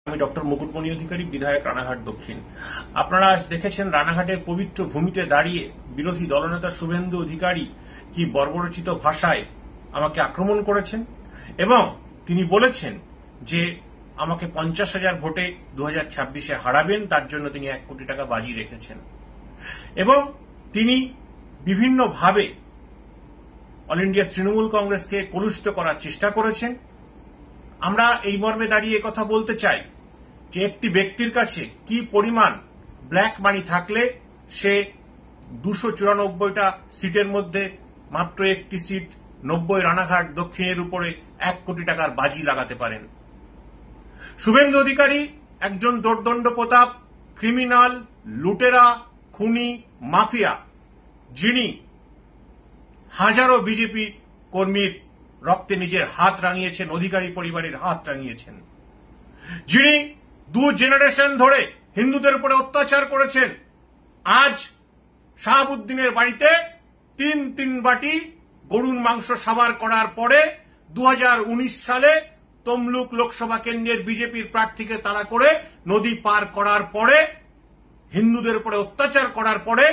আমি ডক্টর মুকুটমণি অধিকারী, বিধায়ক রানাঘাট দক্ষিণ। আপনারা আজ দেখেছেন রানাঘাটের পবিত্র ভূমিতে দাঁড়িয়ে বিরোধী দলনেতা শুভেন্দু অধিকারী কি বর্বরচিত ভাষায় আমাকে আক্রমণ করেছেন এবং তিনি বলেছেন যে আমাকে 50,000 ভোটে 2026-এ হারাবেন, তার জন্য তিনি 1 কোটি টাকা বাজি রেখেছেন এবং তিনি বিভিন্নভাবে অল ইন্ডিয়া তৃণমূল কংগ্রেসকে কলুষিত করার চেষ্টা করেছেন। আমরা এই মর্মে দাঁড়িয়ে কথা বলতে চাই যে একটি ব্যক্তির কাছে কি পরিমাণ ব্ল্যাক মানি থাকলে সে 294টা সিটের মধ্যে মাত্র একটি সিট 90 রানাঘাট দক্ষিণের উপরে 1 কোটি টাকার বাজি লাগাতে পারেন। শুভেন্দু অধিকারী একজন দোর্দণ্ড প্রতাপ, ক্রিমিনাল, লুটেরা, খুনি, মাফিয়া, যিনি হাজারো বিজেপি কর্মীর রক্তে নিজের হাত রাঙিয়েছেন, অধিকারী পরিবারের হাত রাঙিয়েছেন, যিনি 2 জেনারেশন ধরে হিন্দুদের উপরে অত্যাচার করেছেন। আজ শাহাবুদ্দিনের বাড়িতে 3 বাটি গরুর মাংস সাবার করার পরে 2019 সালে তমলুক লোকসভা কেন্দ্রের বিজেপির প্রার্থীকে তাড়া করে নদী পার করার পরে, হিন্দুদের উপরে অত্যাচার করার পরে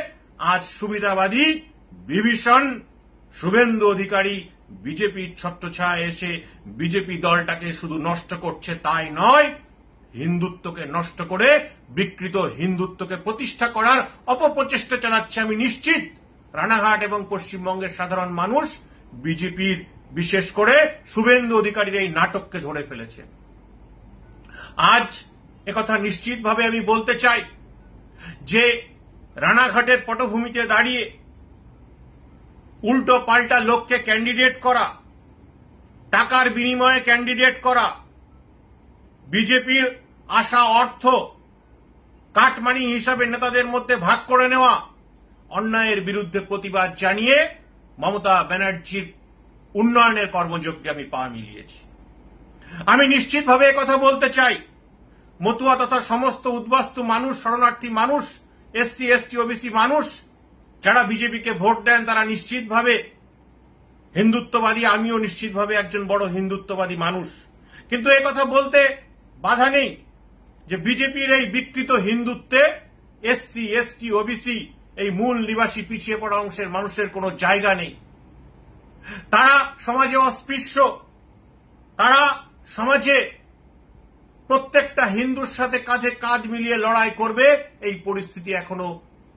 আজ সুবিধাবাদী বিভীষণ শুভেন্দু অধিকারী বিজেপির ছত্রছায়ায় এসে বিজেপি দলটাকে শুধু নষ্ট করছে তাই নয়, হিন্দুত্বকে নষ্ট করে বিকৃত হিন্দুত্বকে প্রতিষ্ঠা করার অপপ্রচেষ্টা চালাচ্ছে। আমি নিশ্চিত রানাঘাট এবং পশ্চিমবঙ্গের সাধারণ মানুষ বিজেপির, বিশেষ করে শুভেন্দু অধিকারীর এই নাটককে ধরে ফেলেছে। আজ একথা নিশ্চিতভাবে আমি বলতে চাই যে রানাঘাটের পটভূমিতে দাঁড়িয়ে উল্টো পাল্টা লোককে ক্যান্ডিডেট করা, টাকার বিনিময়ে ক্যান্ডিডেট করা, বিজেপির আশা অর্থ কাটমানি হিসাবে নেতাদের মধ্যে ভাগ করে নেওয়া, অন্যায়ের বিরুদ্ধে প্রতিবাদ জানিয়ে মমতা ব্যানার্জির উন্নয়নের কর্মযজ্ঞে আমি পা মিলিয়েছি। আমি নিশ্চিতভাবে কথা বলতে চাই, মতুয়া তথা সমস্ত উদ্বাস্তু মানুষ, শরণার্থী মানুষ, এসসি এসটি ওবিসি মানুষ যারা বিজেপিকে ভোট দেন তারা নিশ্চিতভাবে হিন্দুত্ববাদী। আমিও নিশ্চিতভাবে একজন বড় হিন্দুত্ববাদী মানুষ, কিন্তু এই কথা বলতে বাধা নেই যে বিজেপির এই বিকৃত হিন্দুত্বে এসসি এসটি ওবিসি এই মূল নিবাসী পিছিয়ে পড়া অংশের মানুষের কোনো জায়গা নেই। তারা সমাজে অস্পৃশ্য, তারা সমাজে প্রত্যেকটা হিন্দুর সাথে কাঁধে কাঁধ মিলিয়ে লড়াই করবে, এই পরিস্থিতি এখনো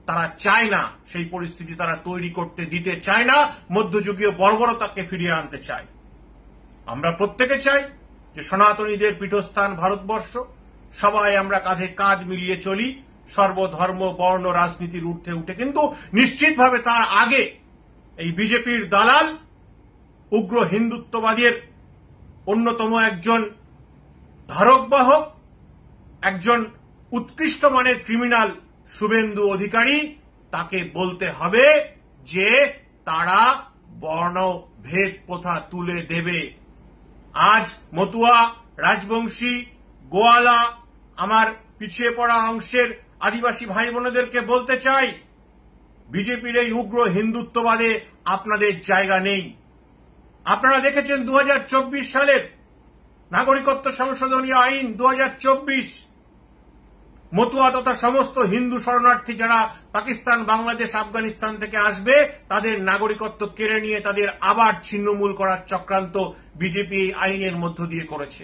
তারা চায় না, সেই পরিস্থিতি তারা তৈরি করতে দিতে চায় না, মধ্যযুগীয় বর্বরতাকে ফিরিয়ে আনতে চায়। আমরা প্রত্যেকে চাই যে সনাতনীদের পীঠস্থান ভারতবর্ষ, সবাই আমরা কাঁধে কাঁধ মিলিয়ে চলি, সর্বধর্ম বর্ণ রাজনীতির ঊর্ধ্বে উঠে। কিন্তু নিশ্চিতভাবে তার আগে এই বিজেপির দালাল, উগ্র হিন্দুত্ববাদের অন্যতম একজন ধারকবাহক, একজন উৎকৃষ্ট মানের ক্রিমিনাল শুভেন্দু অধিকারী, তাকে বলতে হবে যে তারা বর্ণভেদ প্রথা তুলে দেবে। আজ মতুয়া, রাজবংশী, গোয়ালা, আমার পিছিয়ে পড়া অংশের আদিবাসী ভাই বোনেদেরকে বলতে চাই, বিজেপির এই উগ্র হিন্দুত্ববাদে আপনাদের জায়গা নেই। আপনারা দেখেছেন 2024 সালের নাগরিকত্ব সংশোধনী আইন 2024, মতুয়া তথা সমস্ত হিন্দু শরণার্থী যারা পাকিস্তান, বাংলাদেশ, আফগানিস্তান থেকে আসবে তাদের নাগরিকত্ব কেড়ে নিয়ে তাদের আবার ছিন্নমূল করার চক্রান্ত বিজেপি এই আইনের মধ্য দিয়ে করেছে।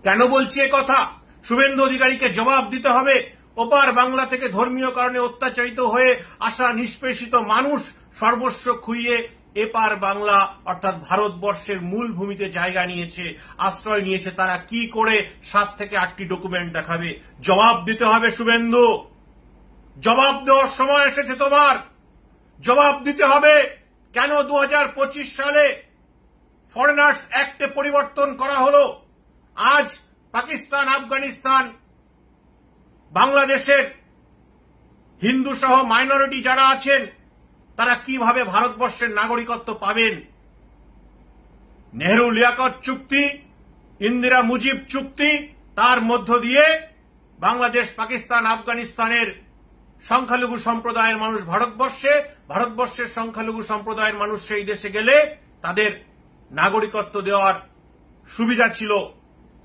কেন বলছি এ কথা? শুভেন্দু অধিকারীকে জবাব দিতে হবে। ওপার বাংলা থেকে ধর্মীয় কারণে অত্যাচারিত হয়ে আসা নিষ্পেষিত মানুষ সর্বস্ব খুইয়ে এপার বাংলা অর্থাৎ ভারতবর্ষের মূল ভূমিতে জায়গা নিয়েছে, আশ্রয় নিয়েছে। তারা কি করে 7 থেকে 8টি ডকুমেন্ট দেখাবে? জবাব দিতে হবে শুভেন্দু। জবাব দেওয়ার সময় এসেছে তোমার। জবাব দিতে হবে কেন 2025 সালে ফরেনার্স অ্যাক্টে পরিবর্তন করা হলো। আজ পাকিস্তান, আফগানিস্তান, বাংলাদেশের হিন্দু সহ মাইনরিটি যারা আছেন তারা কিভাবে ভারতবর্ষের নাগরিকত্ব পাবেন? নেহরু লিয়াকত চুক্তি, ইন্দিরা মুজিব চুক্তি, তার মধ্য দিয়ে বাংলাদেশ, পাকিস্তান, আফগানিস্তানের সংখ্যালঘু সম্প্রদায়ের মানুষ ভারতবর্ষের সংখ্যালঘু সম্প্রদায়ের মানুষ সেই দেশে গেলে তাদের নাগরিকত্ব দেওয়ার সুবিধা ছিল,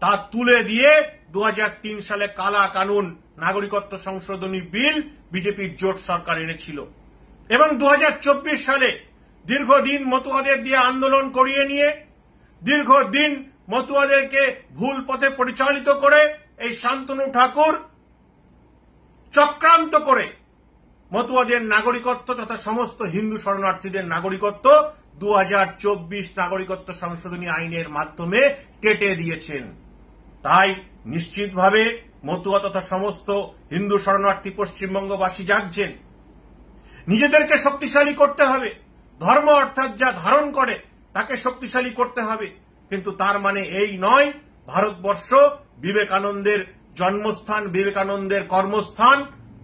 তা তুলে দিয়ে 2003 সালে কালা কানুন নাগরিকত্ব সংশোধনী বিল বিজেপির জোট সরকার এনেছিল এবং 2024 সালে দীর্ঘদিন মতুয়াদের দিয়ে আন্দোলন করিয়ে নিয়ে দীর্ঘদিন মতুয়াদেরকে ভুল পথে পরিচালিত করে এই শান্তনু ঠাকুর চক্রান্ত করে মতুয়াদের নাগরিকত্ব তথা সমস্ত হিন্দু শরণার্থীদের নাগরিকত্ব 2024 নাগরিকত্ব সংশোধনী আইনের মাধ্যমে কেটে দিয়েছেন। তাই নিশ্চিতভাবে মতুয়া তথা সমস্ত হিন্দু শরণার্থী পশ্চিমবঙ্গবাসী জাগছেন। নিজেদেরকে শক্তিশালী করতে হবে, ধর্ম অর্থাৎ যা ধারণ করে তাকে শক্তিশালী করতে হবে, কিন্তু তার মানে এই নয় ভারতবর্ষ বিবেকানন্দের জন্মস্থান, বিবেকানন্দের কর্মস্থান,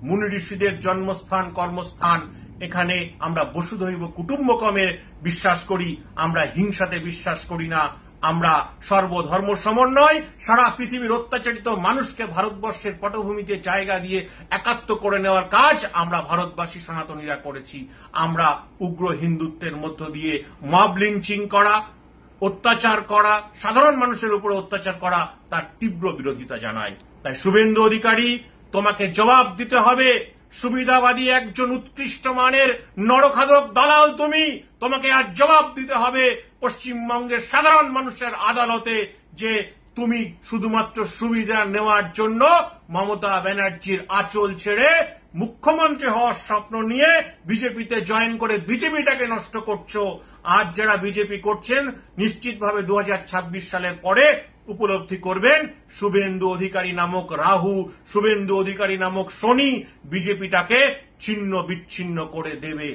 মুনি ঋষিদের জন্মস্থান, কর্মস্থান। এখানে আমরা বসুধৈব কুটুম্বকমে বিশ্বাস করি, আমরা হিংসাতে বিশ্বাস করি না। আমরা সর্বধর্ম সমন্বয়, সারা পৃথিবীর অত্যাচারিত মানুষকে ভারতবর্ষের পটভূমিতে জায়গা দিয়ে একাত্ম করে নেওয়ার কাজ আমরা ভারতবাসী সনাতনীরা করেছি। আমরা উগ্র হিন্দুত্বের মধ্য দিয়ে মব লিঞ্চিং করা, অত্যাচার করা, সাধারণ মানুষের উপরে অত্যাচার করা, তার তীব্র বিরোধিতা জানাই। তাই শুভেন্দু অধিকারী, তোমাকে জবাব দিতে হবে। সুবিধাবাদী একজন উৎকৃষ্ট মানের নরখাদক দালাল তুমি, তোমাকে আজ জবাব দিতে হবে পশ্চিমবঙ্গের সাধারণ মানুষের আদালতে যে তুমি শুধুমাত্র সুবিধা নেওয়ার জন্য মমতা ব্যানার্জির আঁচল ছেড়ে মুখ্যমন্ত্রী হওয়ার স্বপ্ন নিয়ে বিজেপিতে জয়েন করে বিজেপিটাকে নষ্ট করছো। আজ যারা বিজেপি করছেন নিশ্চিতভাবে 2026 সালের পরে উপলব্ধি করবেন শুভেন্দু অধিকারী নামক রাহু, শুভেন্দু অধিকারী নামক শনি বিজেপিটাকে ছিন্ন বিচ্ছিন্ন করে দেবে।